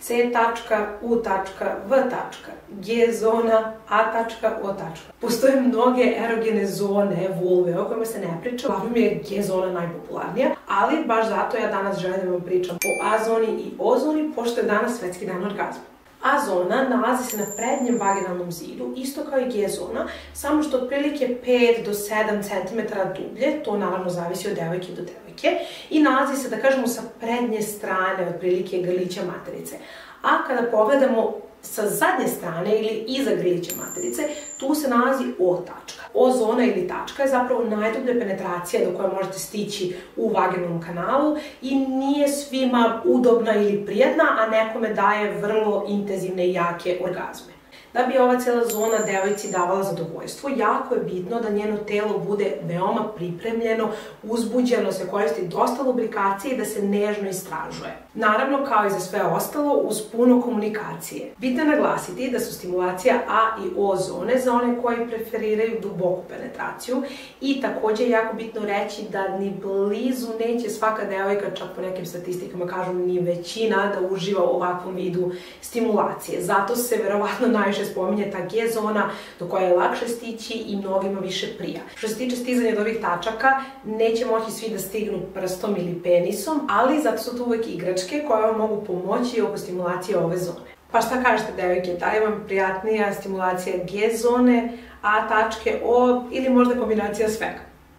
C tačka, U tačka, V tačka, G zona, A tačka, O tačka. Postoje mnoge erogene zone, vulve, o kojima se ne priča, uglavnom je G zona najpopularnija, ali baš zato ja danas želim da vam pričam o A zoni i O zoni, pošto je danas Svetski dan orgazma. A zona nalazi se na prednjem vaginalnom zidu, isto kao i G zona, samo što otprilike 5 do 7 cm dublje, to naravno zavisi od devojke do devojke, i nalazi se, da kažemo, sa prednje strane, otprilike grlića materice. A kada pogledamo sa zadnje strane ili iza grlića materice, tu se nalazi O tačka. O zona ili tačka je zapravo najdublja penetracija do koje možete stići u vaginalnom kanalu i nije svima udobna ili prijatna, a nekome daje vrlo intenzivne i jake orgazme. Da bi ova cijela zona devojci davala zadovoljstvo, jako je bitno da njeno telo bude veoma pripremljeno, uzbuđeno, se koristi dosta lubrikacije i da se nežno istražuje. Naravno, kao i za sve ostalo, uz puno komunikacije. Bitno je naglasiti da su stimulacija A i O zone za one koji preferiraju duboku penetraciju i također je jako bitno reći da ni blizu neće svaka devojka, čak po nekim statistikama kažu ni većina, da uživa u ovakvom vidu stimulacije. Zato se verovatno najviše spominje ta G zona do koje je lakše stići i mnogima više prija. Što se tiče stizanja do ovih tačaka, neće moći svi da stignu prstom ili penisom, ali zato su tu uvek igračke koje vam mogu pomoći oko stimulacije ove zone. Pa šta kažete, devojke, da li vam prijatnija stimulacija G zone, A tačke, O ili možda kombinacija svega?